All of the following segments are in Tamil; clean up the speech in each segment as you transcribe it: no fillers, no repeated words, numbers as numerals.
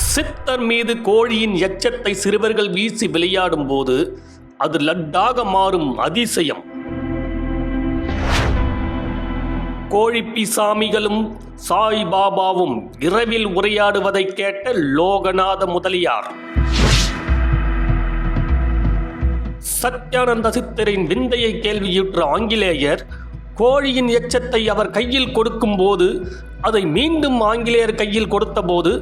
சித்தர் மீது கோழியின் எச்சத்தை சிறுவர்கள் வீசி விளையாடும் போது அது லட்டாக மாறும் அதிசயம். கோழிப்பி சாமிகளும் சாய்பாபாவும் இரவில் உரையாடுவதை கேட்ட லோகநாத முதலியார். சத்யானந்த சித்தரின் விந்தையை கேள்வியுற்ற ஆங்கிலேயர் கோழியின் எச்சத்தை அவர் கையில் கொடுக்கும் போது அதை மீண்டும் ஆங்கிலேயர் கையில் கொடுத்த போது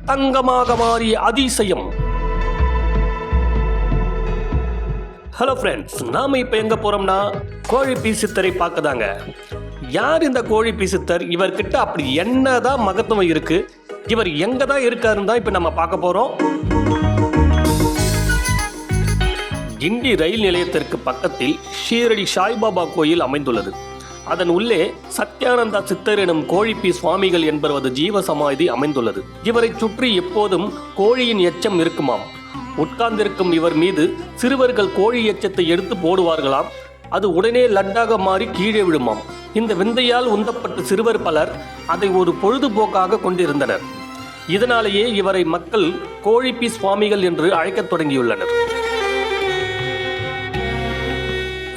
தங்கமாக மாறிய அதிசயம். ஹலோ ஃப்ரெண்ட்ஸ், நாம இப்ப எங்க போறோம்னா கோழிப்பி சித்தரை பார்க்கதாங்க. யார் இந்த கோழிப்பி சித்தர்? இவர்கிட்ட அப்படி என்னதான் மகத்துவம் இருக்கு? இவர் எங்க தான் இருக்காருன்னு தான் இப்ப நம்ம பார்க்க போறோம். கிண்டி ரயில் நிலையத்திற்கு பக்கத்தில் ஷீரடி சாய்பாபா கோயில் அமைந்துள்ளது. அதன் உள்ளே சத்யானந்தா சித்தர் எனும் கோழிப்பி சுவாமிகள் என்பவரது ஜீவ சமாதி அமைந்துள்ளது. இவரை சுற்றி எப்போதும் கோழியின் எச்சம் இருக்குமாம். உட்கார்ந்திருக்கும் இவர் மீது சிறுவர்கள் கோழி எச்சத்தை எடுத்து போடுவார்களாம். அது உடனே லட்டாக மாறி கீழே விழுமாம். இந்த விந்தையால் உந்தப்பட்ட சிறுவர் பலர் அதை ஒரு பொழுதுபோக்காக கொண்டிருந்தனர். இதனாலேயே இவரை மக்கள் கோழிப்பி சுவாமிகள் என்று அழைக்கத் தொடங்கியுள்ளனர்.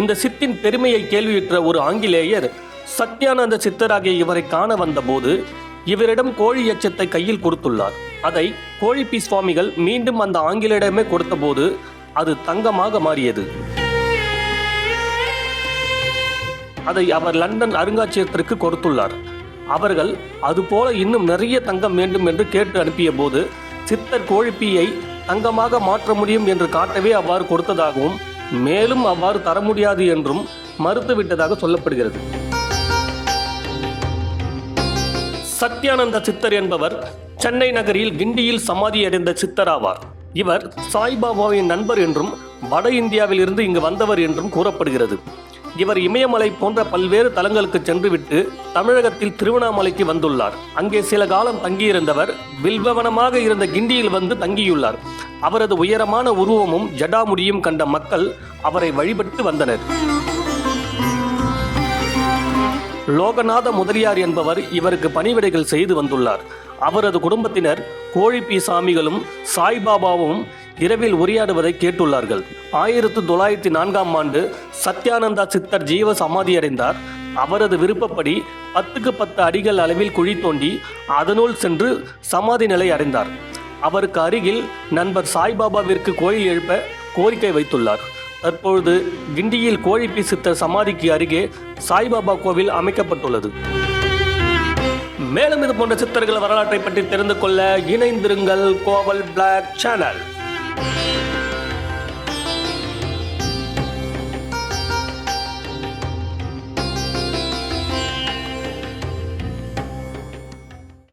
இந்த சித்தின் பெருமையை கேள்வியுற்ற ஒரு ஆங்கிலேயர் சத்யானந்த சித்தராகிய இவரை காண வந்தபோது இவரிடம் கோழி எச்சத்தை கையில் கொடுத்துள்ளார். அதை கோழிப்பி சுவாமிகள் மீண்டும் அந்த ஆங்கிலேயரிடமே கொடுத்தபோது அது தங்கமாக மாறியது. அதை அவர் லண்டன் அருங்காட்சியகத்திற்கு கொடுத்துள்ளார். அவர்கள் அதுபோல இன்னும் நிறைய தங்கம் வேண்டும் என்று கேட்டு அனுப்பிய போது சித்தர் கோழிப்பியை தங்கமாக மாற்ற முடியும் என்று காட்டவே அவ்வாறு கொடுத்ததாகவும் மேலும் அவ்வாறு தர முடியாது என்றும் மறுத்துவிட்டதாக சொல்லப்படுகிறது. சத்யானந்த சித்தர் என்பவர் சென்னை நகரில் கிண்டியில் சமாதியடைந்த சித்தராவார். இவர் சாய்பாபாவின் நண்பர் என்றும் வட இந்தியாவில் இருந்து இங்கு வந்தவர் என்றும் கூறப்படுகிறது. இவர் இமயமலை போன்ற பல்வேறு தலங்களுக்கு சென்றுவிட்டு தமிழகத்தில் திருவண்ணாமலைக்கு வந்துள்ளார். அங்கே சில காலம் தங்கியிருந்தவர் வில்வவனமாக இருந்த கிண்டியில் வந்து தங்கியுள்ளார். அவரது உயரமான உருவமும் ஜடாமுடியும் கண்ட மக்கள் அவரை வழிபட்டு வந்தனர். லோகநாத முதலியார் என்பவர் இவருக்கு பணிவிடைகள் செய்து வந்துள்ளார். அவரது குடும்பத்தினர் கோழிப்பி சாமிகளும் சாய்பாபாவும் இரவில் உரையாடுவதை கேட்டுள்ளார்கள். 1904ஆம் ஆண்டு சத்யானந்தா சித்தர் ஜீவ சமாதியடைந்தார். அவரது விருப்பப்படி 10க்கு 10 அடிகள் அளவில் குழி தோண்டி அதனுள் சென்று சமாதி நிலை அடைந்தார். அவருக்கு அருகில் நண்பர் சாய்பாபாவிற்கு கோயில் எழுப்ப கோரிக்கை வைத்துள்ளார். தற்பொழுது கிண்டியில் கோழிப்பி சித்தர் சமாதிக்கு அருகே சாய்பாபா கோவில் அமைக்கப்பட்டுள்ளது. மேலும் இது போன்ற சித்தர்கள் வரலாற்றை பற்றி தெரிந்து கொள்ள இணைந்திருங்கள் கோவல் பிளாக் சேனல்.